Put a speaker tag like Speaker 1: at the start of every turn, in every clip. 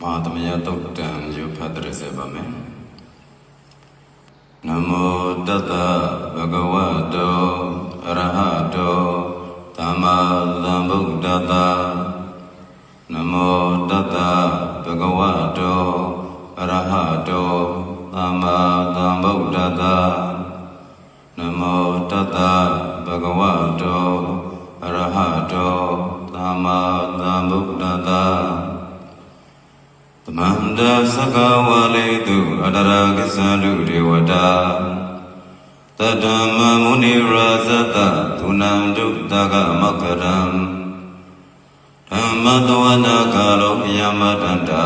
Speaker 1: Mahatmaya Toktam Yupatra Sebame Namo Tata Bhagavato Arahato Sammasambuddhassa Namo Tata Bhagavato Arahato Sammasambuddhassa Namo Tata Bhagavato Arahato Sammasambuddhassa Tamanda Sakawaletu Adaragisalu Devata Tadama Muni Razata Tunam Duktaga Makaram Dhammadvana Kalo Yamatanda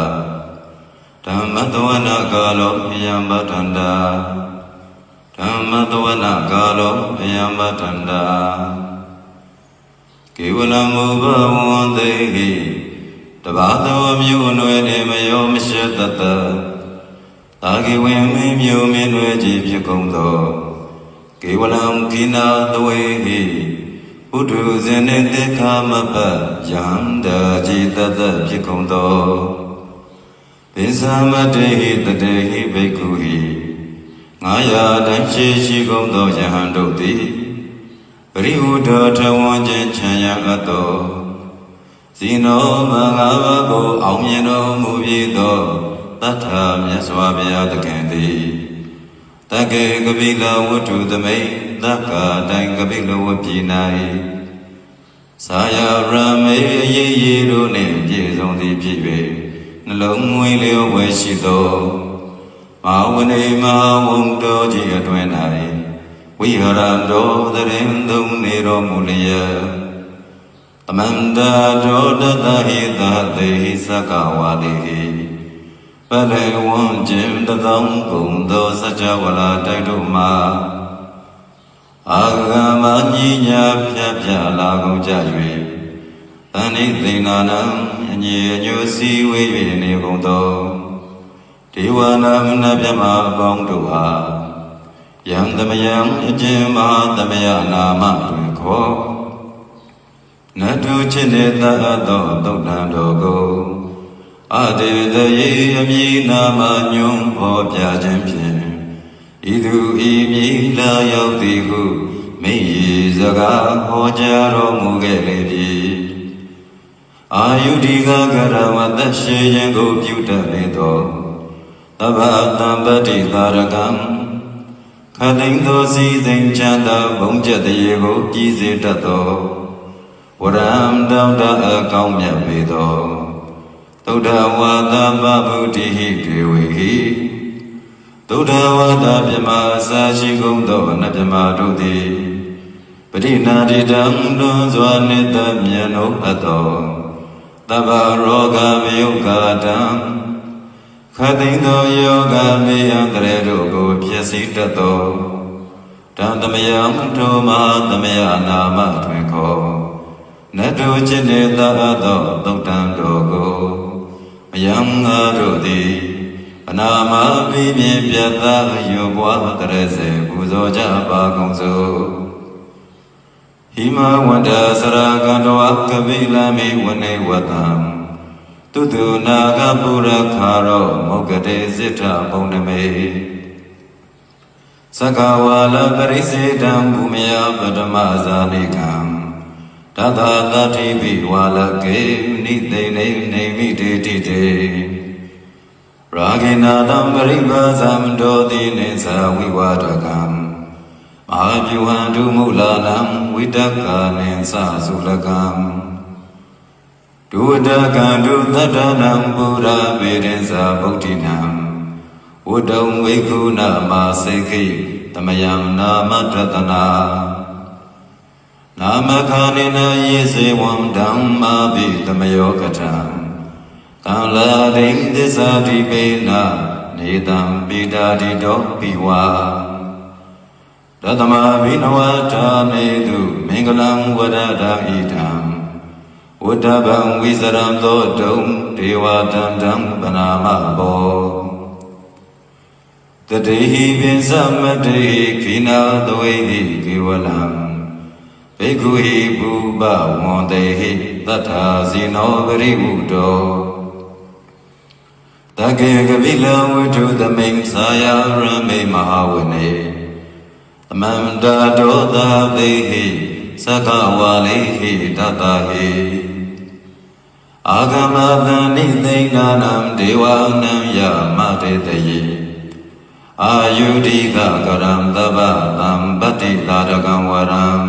Speaker 1: Dhammadvana Kalo Yamatanda Dhammadvana Kalo Yamatanda Kivalamuva Vandehi Tabato Munwe Nemayo Mishatata Taki Wimi Muminwe Jipyakundo Kiwalam Kina Dwehi Udu Zenete Kamapa Yamda Jitata Pyakundo Pisamatehi Tatehi Bekuhi Ngaya Danshi Shikundo Yahandoti Riuda Tawanjan Chayagato Sino Magavago Aumino Mubido Tata Myaswabya the Candy Take Gabila Wutu the May Daka Dang Gabila Wapinai Saya Rame Ye Rune Jizon the Pibe Nalong Wilio Weshido Mawane Mawung Doji Adwenai We Harando the Rindum Nero Mulia Amanda Joda Hida Dehi Sakawadihi Pale Won Jim the Kundo Sajawala Taiduma Agama Ninya Pya Lago Jajwe Tani Dinanam and you see we in Negondo Tiwanam Nabyama Bongdua Yam the Mayam Jima the Mayana Matuko Natu Chineta Ado Dogo Ade the Yami Namanyum Popia Jempian Idu Imi La Yautigu Me Zaga Hojaro Mugelebi Ayudiga Garamata Shayango Puta Ledo Tabatambati Tarakam Cutting those seasons Chanda Bonja the Yego Gizetato Waram Damda Akaumya Vedo Toda Wada Babuti Dewi Toda Wada Pyama Sashi Gundo Napyama Dudi Padina Didam Dunzwanita Myano Ato Taba Roga Myuka Dam Khatindo Yoga Myandre Rogo Pyasitato Tantamayam Toma Tamaya Nama Twinko Natu Chineta Ado Doktan Dogo Mayanga Rodi Anama Bibi Pyata Yubwa Terese Buzoja Bagongzo Hima Wanda Sarakando Akabila Mi Wane Watam Tutu Nagapura Karo Mokate Zita Pondame Sakawala Parisita Bumia Padamaza Nikam Tata Tati Biwala Ke Nite Nemi Tite Ragina Dambariba Zamdodi Nesa Viwadakam Mahajuhandu Mulanam Vidaka Nensa Sulakam Dudakan Dudadanam Buddha Vedensa Bhaktinam Udam Vikuna Maseki Tamayam Namatratana Namakanina Yesewam Dhamma Vitamayokatam Kala Ding Desati Bena Nidam Bidadi Dopiwa Dadama Vinawata Nedu Mingalam Wadada Idam Udabam Wizaram Dodum Dewatam Dam Banama Bo The Dehi Vinsamati Kina Dwehi Kiwalam Bhikkuhi Bhuba Wandehi Tatha Zino Varibudo Take Kapila Vitu Taming Saya Rame Mahawane Amanda Dota Dehi Sakawalehi Tatahi Agamadani Deganam Dewanam Yamate Deyi Ayudika Karam Dava Lambati Ladagam Waram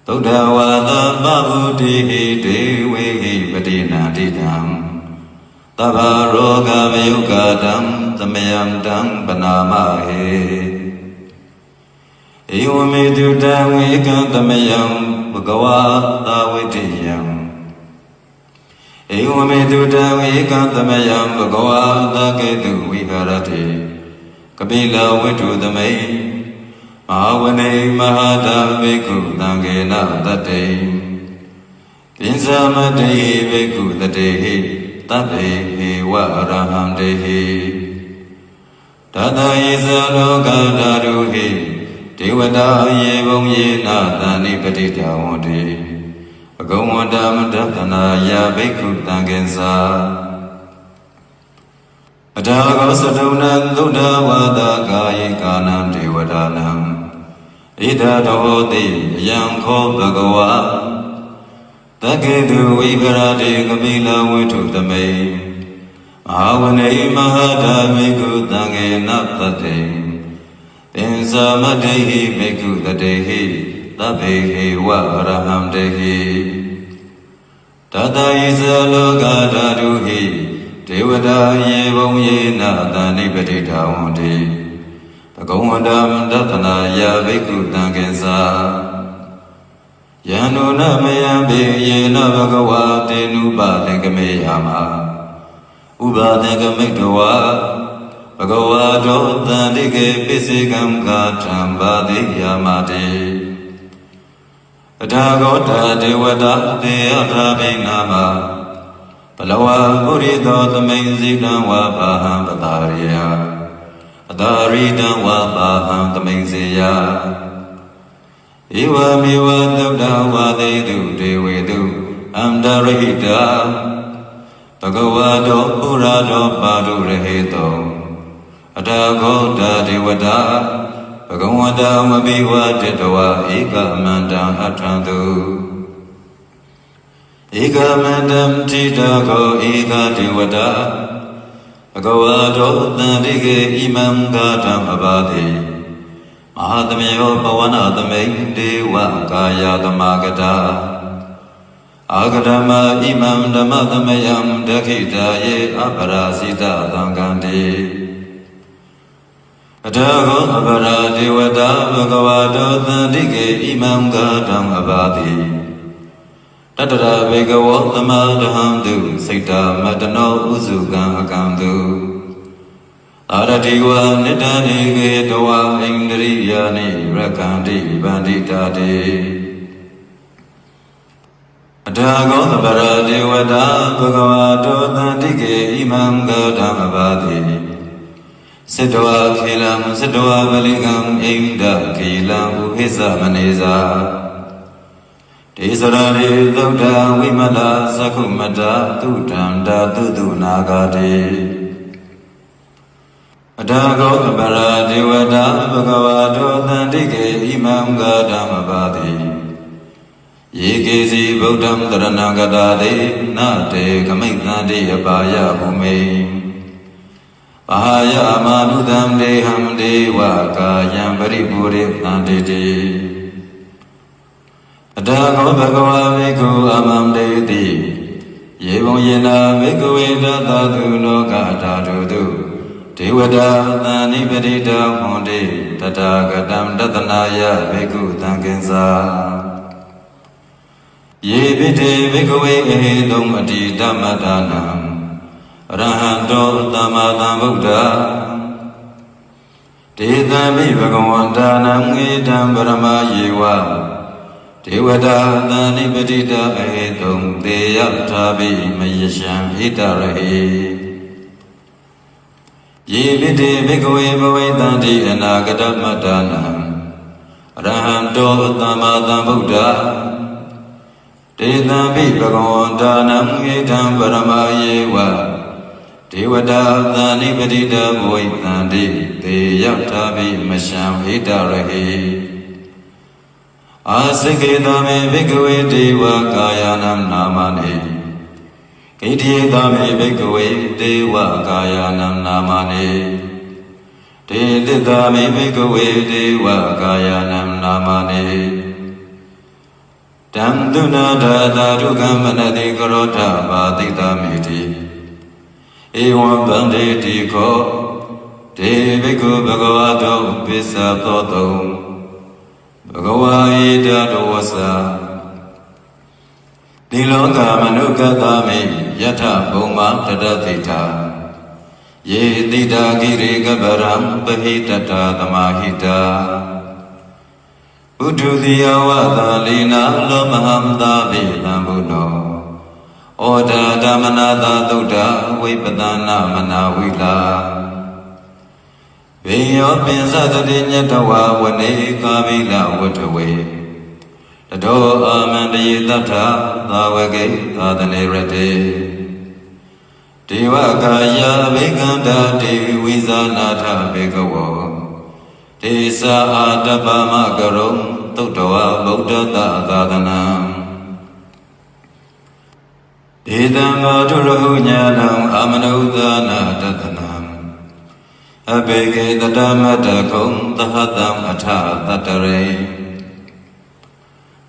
Speaker 1: Tudawada Babuti Dewi Padina Didam Tabaroga Vyugadam Tamayam Dam Panamahe Iwamidudam Vikantamayam Bhagavata Vidiyam Iwamidudam Vikantamayam Bhagavata Ketu Viharati Kapila Vitu Damai Mahavane Mahada Viku Dangena Tate Pinsamate Viku Tatehi Tapehi Waraham Dehi Tata Isaloka Daruhi Devada Yevum Yena Dani Patita Wadi Bhagavadam Datana Yabiku Tangensa Adago Sadunan Duda Vada Gayi Kanam Devadanam Ida Dodi Yanko Bhagava Takedu Vikarati Kapila Vitu Tamay Mahavane Mahada Viku Tangena Tate Insamadehi Viku Tatehi Tapehi Waraham Dehi Tata Isaloka Daruhi Devada Yevum Yena Dani Patita Wadi Bhagavadam Datana Yabiku Tangensa Yanuna Mayambi Yena Bhagavati Nuba Tengameyama Uba Tengamekdwa Bhagavado Tandike Pisikam Katam Badi Yamati Adagota Devada Deatabinama Palawa Purido Tamenzidam Wapaham Patariya Adaridam Wapaham Tamenzia Iwa Miwa Dubda Wadedu Dewedu Amdarita Bhagavado Purado Padu Reheto Adagota Devada Bhagavada Mabiwa Tetawa Eka Mandam Atrandu Eka Mandam Titago Eka Devada Bhagavado Tandike Imam Gatam Abadi Mahadamayo Pavanadamay Dewa Kaya Damagata Agadama Imam Damadamayam Dakita Ye Aparasita Dangandi Adago Abara Devada Bhagavado Tandike Imam Gatam Abadi Tatara Bhagavo Tamadhamdu Saita Madano Uzugan Akamdu Aratiwa Nidani Getawa Indriyani Rakandi Banditati Adago Abara Devada Bhagavado Tandike Imam Gatam Abadi Sidwa Kilam Sidwa Baligam Inda Kilam Uhisa Maneza Tisarari Dutta Vimala Sakumata Tutanda Tutu Nagati Adago Abara Devada Bhagavado Tandike Imam Gatam Abadi Yekesi Buddham Taranagade Nate Kamiknadi Abaya Bhume Bahaya Manudam Deham Dewa Kayam Paripuri Nanditi Adago Bhagava Viku Amam Devi Yevum Yena Viku Vedata Loka Tatudu Devada Tani Padita Hondi Tatagatam Datanaya Viku Tangensa Yevite Viku Ehedum Adi Dhammadanam Rahanto Tamadam Buddha Tethami Bhagavantanam Edam Brahma Yewa Devada Dani Padita Ehedum Deyatabi Mayasham Hitarahi Yevite Bhagave Bhavetanti Anagadamadhanam Rahanto Tamadam Buddha Tethami Bhagavantanam Edam Brahma Yewa ဒေဝတာသန္တိပတိတဘဝိသန္တိတေရောက်တာဘိမရှံဟိတရဟိအာစိကေတမေဘိကဝေဒေဝကာယနံနာမနိဣတိတမေဘိကဝေဒေဝကာယနံနာမနိတေတိတမေဘိကဝေဒေဝကာယနံနာမနိတံဒုနာဒတာဒုက္ခမနတိကရောဓဘာတိတမိတိဧဝံဗန္တိတိခောဒေဘိက္ခုဘဂဝါတောပိစ္ဆသောတုံဘဂဝါဣတတောဝဆာဒီလောကမနုကတမိယထဘုံမတတတိတာယေတိတာကိရိကပရံပဟိတတာသမာဟိတာဥဒုတိယဝသလိနာလောမဟံသာပိလံဘုနောဩဒါဓမ္မနာသာသုဒ္ဓဝိပဒနာမနာဝိလာဝေယောပင်စတတိညတဝဝနေကာမိလဝတ္ထဝေတတောအာမန္တယေတ္ထသာဝကေသာသနေရတေဒေဝကာယဘိက္ခန္တာဒေဝိဇာနာထဘေကဝောဒေသာအာတပမကရုံသုတ္တဝဗုဒ္ဓတသာသနံဧတံမာထုရဟုညာဏံအာမနုဿာနာတတနံအဘေကေတတမတ္တကုံသဟတံအထတတရေ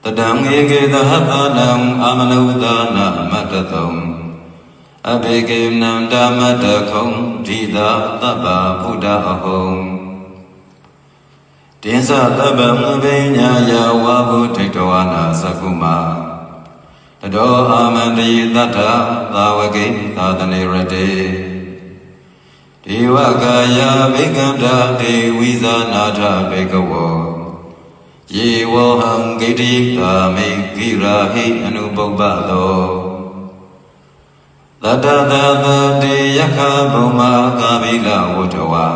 Speaker 1: တတံဧကေသဟတနံအာမနုဿာနာမတ္တတုံအဘေကေနံဓမ္မတ္တကုံဓိတာသဗ္ဗဗုဒ္ဓအဟုံတင်္စသဗ္ဗံအဘိညာယဝါဘုထိတဝနာသကုမာတတောအာမန္တယေတ္ထသာဝကေသာသနေရတေဒေဝကာယဘိက္ခန္တာဒေဝိဇာနာထဘေကဝောယေဝဟံဂိတိကာမိကိရာဟိအနုပုပ္ပသောတတတတတေယက္ခဘုံမာကာမိလဝတ္ထဝါ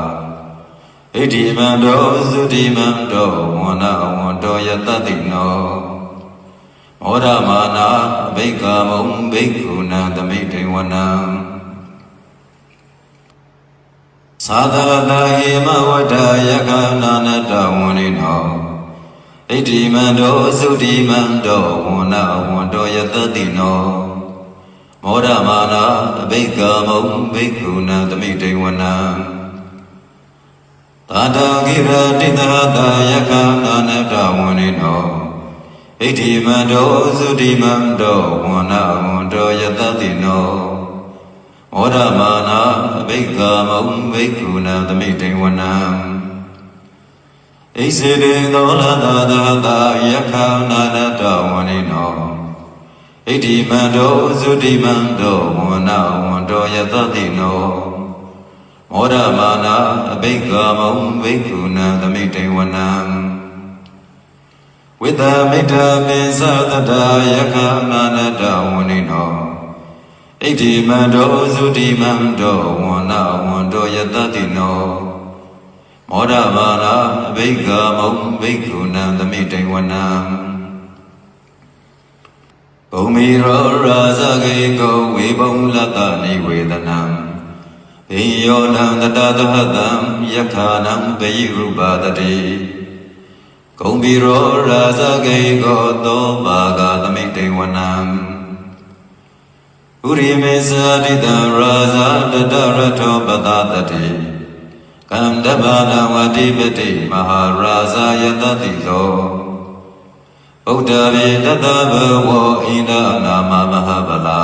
Speaker 1: ဣတိမန္တောသုတိမန္တောဝန္နဝန္တောယတတိနောမောဒမာနာဘိက္ခမုံဘိက္ခုနံသမိတေဝနံသာသရတဟိမဝတ္တယက္ခနာနတဝန္နိနောဣတိမန္တောသုတိမန္တောဝန္နဝန္တောယတတိနောမောဒမာနာဘိက္ခမုံဘိက္ခုနံသမိတေဝနံသာတကိရတိတဟတယက္ခနာနတဝန္နိနောဣတိမန္တောသုတိမန္တောဝန္နဝန္တောယတတိနောမောဒမာနာဘိက္ခမုံဘိက္ခုနံသမိတေဝနံဣစေတေသောလသာသဟတယက္ခနာနတဝန္နိနောဣတိမန္တောသုတိမန္တောဝန္နဝန္တောယတတိနောမောဒမာနာဘိက္ခမုံဘိက္ခုနံသမိတေဝနံဝိတမိတ္တပိသတတယက္ခနာနတဝန္နိနောဣတိမန္တောသုတိမန္တောဝန္နဝန္တောယတတိနောမောဒမာနာဘိက္ခမုံဘိက္ခုနံသမိတေဝနံဘုံမီရောရာဇဂေကောဝေဘုံလတ္တနိဝေဒနံဣယောနံတတသဟတံယက္ခာနံဘိရုပါတတိဂုံဘီရောရာဇဂေကောသောဘာဂသမိတေဝနံဥရိမေသတိတံရာဇတတရထောပတတတိကန္တဘာနဝတိပတိမဟာရာဇယတတိသောဗုဒ္ဓဗေတတဘဝဣန္ဒနာမမဟာဗလာ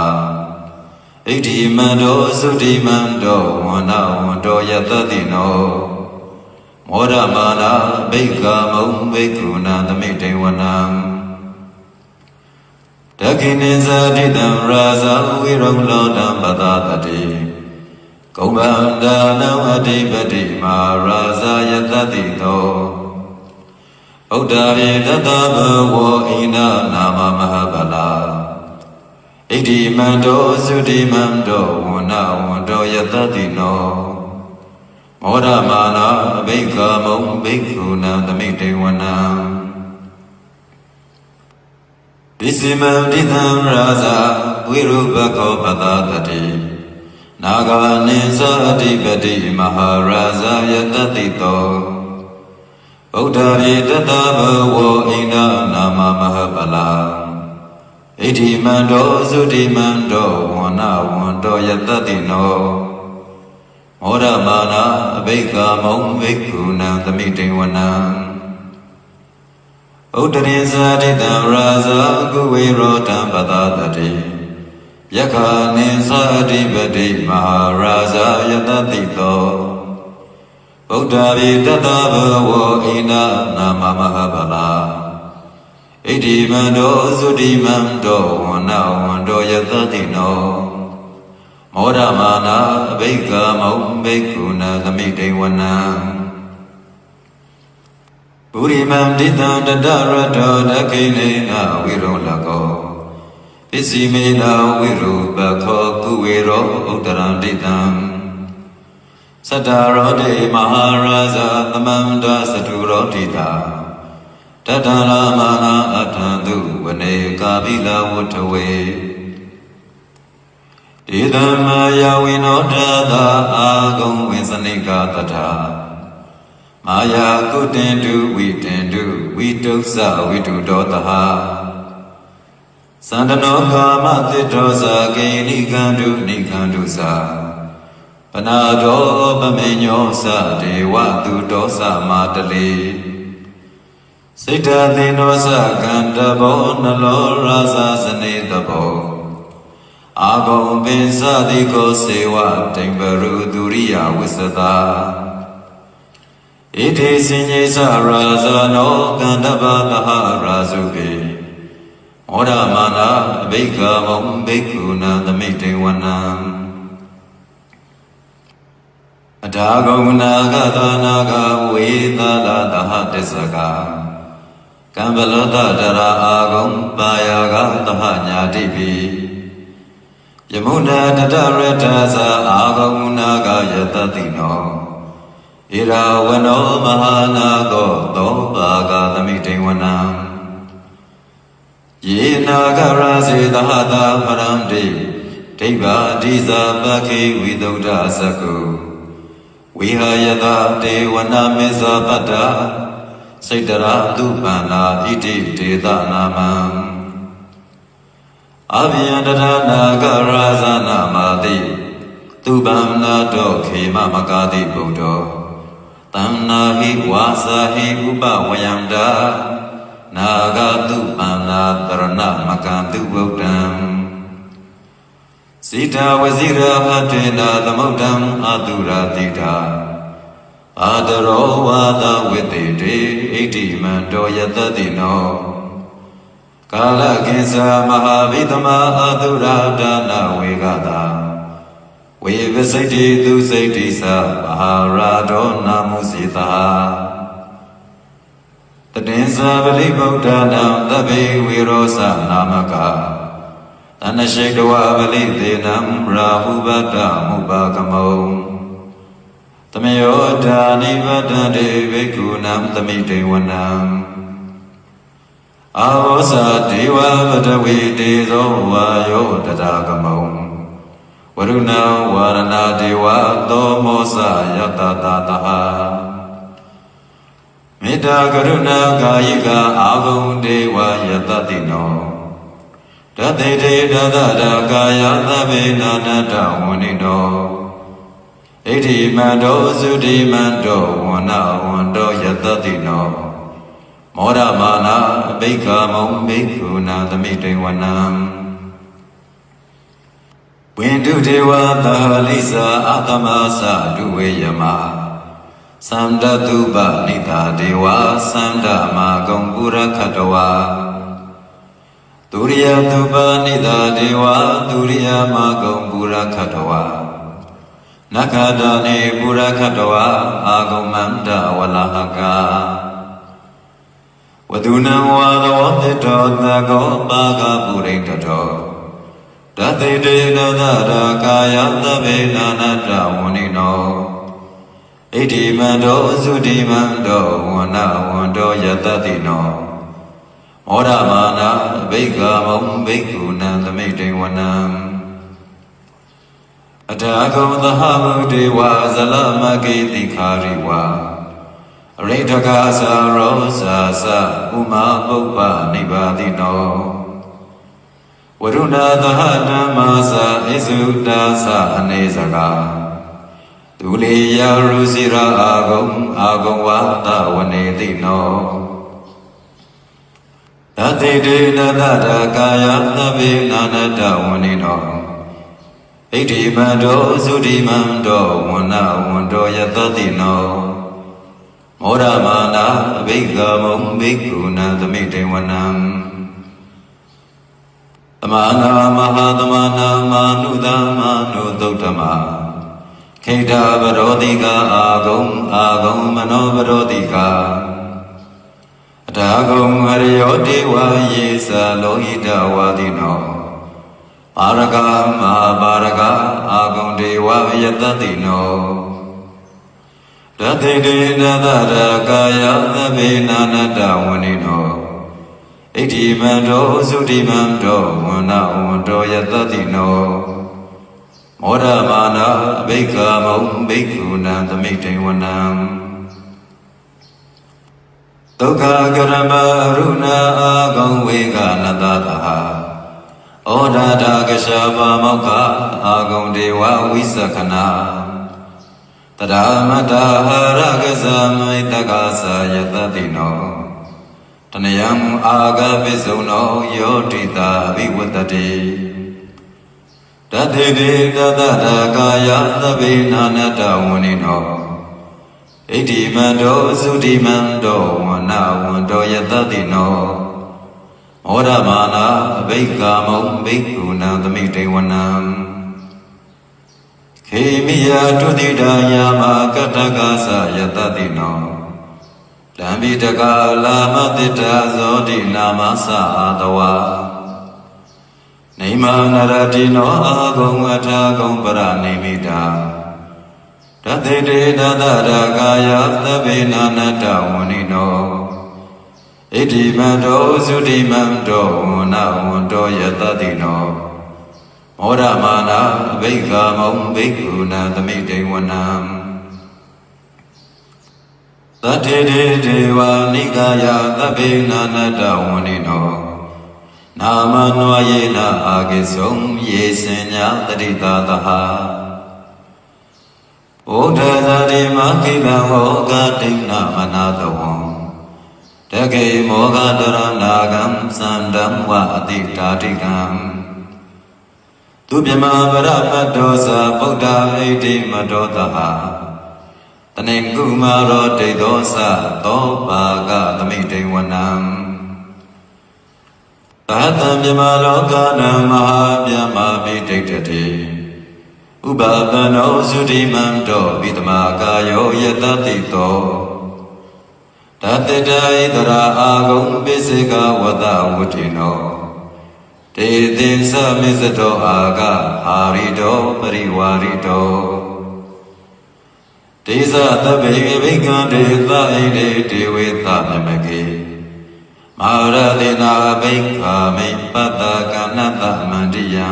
Speaker 1: ဣတိမန္တောသုတိမန္တောဝန္နဝန္တောယတတိနောမောဒမာနာဘိက္ခမုံဘိက္ခုနံသမိတေဝနံဒခိနိဇာတိတံရာဇဝိရုံလောတံပတတတိကုံဗန္ဒာနံအဓိပတိမာရာဇယတတိသောဗုဒ္ဓဗေတတဘဝဣန္ဒနာမမဟာဗလာဣတိမန္တောသုတိမန္တောဝန္နဝန္တောယတတိနောမောဒမာနာဘိက္ခမုံဘိက္ခုနံသမိတေဝနံဒိစိမံဒိသံရာဇဝိရုပခောပတတတိ နာဂာနိသတိပတိမဟာရာဇယတတိတောဗုဒ္ဓရေတတဘဝအိန္ဒနာမမဟပလာဣတိမန္တောသုတိမန္တောဝန္နဝန္တောယတတိနောမောရမာနာအဘိက္ခမုံဘိက္ခုနံသမိတေဝနံဥဒ္ဒရိဇာတိတံရာဇာကုဝေရောတံပတတတိယက္ခာနိသတိပတိမဟာရာဇာယတတိတောဗုဒ္ဓရေတတဘဝအိန္ဒနာမမဟပလာဣတိမန္တောသုတိမန္တောဝန္နဝန္တောယတတိနောမောရမာနာအဘိက္ခမုံဘိက္ခုနသမိတေဝနံပုရိမံတိတံတတရတောဒခိနေနဝိရောလကောပစ္စည်းမေနဝိရူပခောကုဝေရောဥတ္တရံတိတံသတ္တရောတေမဟာရာဇသမန္တသတုရောတိတာတတရမဟာအထံသူဝနေကာပိလဝတ္ထဝေဣဒံမယဝိနောတသာအာဂုံဝိသနိကတထာမာယာကုတင်တုဝိတင်တုဝိတုသဝိတုတောတဟသန္တနောကာမတိတောဇာဂိနိကန္တုနိကန္တုသပနာတောပမေညောသဒေဝတုတောသမာတလေစိတ္တသေနောသကန္တဘောနလောရာဇာစနေတဘောအာဂုံပင်စတိကိုစေဝတိံပရုဒုရိယဝိသတာဣတိစဉ္ညေသရာဇာနောကန္တဗသဟရာဇုပေမောရမာနာအဘိက္ခမုံဘိက္ခုနံသမိတေဝနံအထာဂုံနာဂသနာဂဝေသလာသဟတစ္စကကံဗလောတတရာအာဂုံပါယဂသဟညာတိပိယမုနာတတရတသအာဂုံနာဂယတတိနောဣရာဝနောမဟာနာကောသောပါကသမိတေဝနံယေနာဂရာစေသဟတာပရံတိဒိဗ္ဗာတိဇာပခေဝိသုဒ္ဓသကုဝိဟာယတတေဝနာမေဇာပတ္တာစိတ္တရာတုပန္နာဣတိဒေသနာမံအဘိယန္တရနာဂရာဇာနာမာတိသူပန္နာတောခေမမကာတိဗုဒ္ဓောတဏ္ဏဟိဝါစာဟိဥပဝယန္တာနာဂတုပန္နာတရဏမကံတုဗုဒ္ဓံစိတဝဇိရဟတေနာသမုဒ္ဓံအတုရာတိတာအာတရောဝါဒဝိတေတေဣတိမန္တောယတတိနောကာလကိစ္ဆာမဟာဗိသမအတုရာဒါနဝေကတာဝေဝစိတ္တိသူစိတ္တိသမဟာရာဒောနာမုစီတာတတေဇာပလိဗုဒ္ဓနာသဗ္ဗေဝေရောသနာမကတဏရှိတဝပလိသေနံရာဟုပတ္တမုပါကမောတမယောဓာနိဗ္ဗတံတေဘိက္ခုနံသမိတေဝနံအာဝောဇာဒေဝပတဝေတေဇောဝါယောတတကမောဝရုဏဝါရဏဒေဝသောမောဇယတတတဟမေတ္တာကရုဏာကာယိကအာဂုံဒေဝယတတိနောတတေတေတတတာကာယသဗ္ဗေနာနတဝန္နိနောဣတိမန္တောသုတိမန္တောဝန္နဝန္တောယတတိနောမောရမာနာဘိက္ခမုံဘိက္ခုနံသမိတေဝနံဝိန္ဒုဒေဝသဟလိစာအတမသဒုဝေယမသန္တတုပနိတာဒေဝသန္တမဂုံပုရခတဝါဒုရိယတုပနိတာဒေဝဒုရိယမဂုံပုရခတဝါနခတနေပုရခတဝါအာဂုံမန္တဝလဟကဝဒုနံဝါသောတေတောသကောပါကပုရိတတောတတေတေနသရာကာယသဗ္ဗေနာနတဝန္နိနောဣတိမန္တောသုတိမန္တောဝန္နဝန္တောယတတိနောမောရမာနာဘိက္ခမုံဘိက္ခုနံသမိတေဝနံအ ထာဂုံသဟဗုဒေဝဇလမကေတိခာရိဝါအရိဋကသရောစာသဥမာပုပ္ပနိဗ္ဗာတိနောဝရုဏသဟဓမ္မာသဣစုတာသအနေစကာဒုလေယရုစီရာအာဂုံဝါတဝနေတိနောတတိတေနတတကာယသဗ္ဗေနာနတဝနိနောဣတိမန္တောသုတိမန္တောဝန္နဝန္တောယတတိနောမောရမာနာအဘိက္ခမုံဘိက္ခုနသမိတေဝနံသမနာမဟာသမနာမာနုသမနုသုတ္တမခိတဗရောတိကာအာဂုံမနောဗရောတိကာအထာဂုံဟရိယောတေဝယေသလောဟိတဝါတိနောပါရကမဟာပါရကအာဂုံဒေဝယတတိနောတတိတေနတတကာယသဗ္ဗေနာနတဝနိနောဣတိမန္တောသုတိမန္တောဝန္နဝန္တောယတတိနောမောရမာနာအဘိက္ခမုံဘိက္ခုနံသမိတေဝနံဒုက္ခကရမရုဏအာဂုံဝေကနတတဟဩဒါတာကရှာပါမောက္ခအာဂုံဒေဝဝိသခနာတရာမတဟရကဇမိတကသာယတတိနောတနယံအာဂပိစုံနောယောတိတာဘိဝတ္တိတတိတိတတတကာယသဗ္ဗေနာနတဝနိနောဣတိမန္တောသုတိမန္တောဝန္နဝန္တောယတတိနောမောရမာနာအဘိက္ခမုံဘိက္ခုနံသမိတေဝနံခေမိယတုတိတာယာမကတ္တကသယတတိနောလံဘိတကာလာမတိတာဇောတိနာမသအာတဝါနေမနရတိနောအာဂုံအထာဂုံပရနေမိတာတသေတေတတရာကာယသဗ္ဗေနာနတဝနိနောဣတိမန္တောသုတိမန္တောဝန္နဝန္တောယတတိနောမောရမာနာအဘိက္ခမုံဘိက္ခုနံသမိတေဝနံသတ္ထေတေဒေဝနိကာယသဗ္ဗေနာနတဝနိနောနာမနွာယေနအာကိစုံယေစဉ္ညာတတိတာတဟဩဒဇာတိမခိလဟောဂတိနာမနာတဝံတကေမောဂတရဏာကံသန္တံဝအတိတာတိကံသူပြမပရမတ္တောသဗုဒ္ဓဣတိမတောတဟတနေကုမာရောဒိဋ္ဌောသသောပါကသမိတေဝနံသာတံမြမလောကနံမဟာမြမပိဋိတတိဥပပနောသုတိမန္တောပိတမကာယောယတတိတောတတတဣတရာအာဂုံပိစိကဝတဝုတိနောတေသင်္သမိစတောအာဂအာရိတောပရိဝါရိတောတေဇသဗ္ဗေဘိက္ခတေသဣတေတေဝေသမြမကေမာရတေနာဘိက္ခာမိပတ္တကနတမန္တိယံ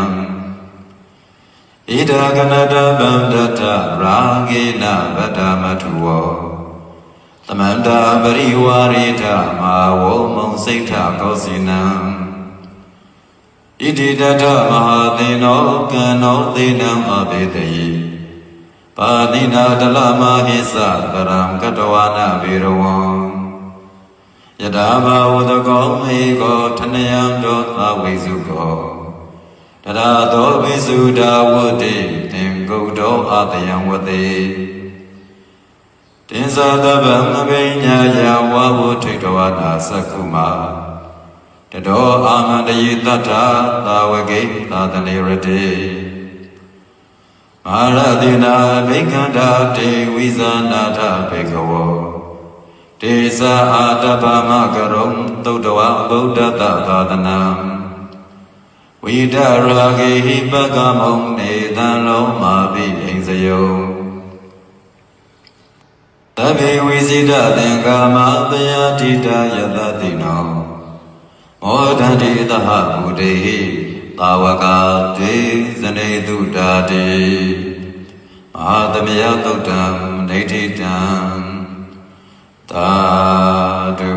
Speaker 1: ဣဒကနတဗန္တတရာဂေနဗတ္တမထုဝောသမန္တာပရိဝါရိထမာဝောမုံစိတ်ထကောစီနံဣတိတထမဟာသေနောကံနောသေနံအဘိတယိပါဏိနာတလမဟိသတရံကတဝနာဗေရဝံယထာဘာဝတကောမေကောထနယံတောသဝိစုကောတရာသောဝိစုဒာဝတိသင်္ကုတ်တောအတယံဝတိတင်္သာတဗံမပိညာယဝဝထိတဝနာသက္ခုမာတတောအာမန္တယေတ္ထသာဝကိသာတနေရတိမာရတိနာဘိက္ခန္တာတေဝိဇာနာထဘေကဝောတေသအာတဗမကရုံသုတ္တဝဗုဒ္ဓတသာသနံဝိဒရာဂေဟိပကမုံနေတံလုံးမာပိဣံစယောတဗ္ဗေဝိဇိတသင်္ကာမတယတိတယတတိနောမောဒန္တိသဟဗုဒေဟိသာဝကာတေဇနေတုတာတိ အာသမယသုတ်တံဒိဋ္ဌိတံသာဓု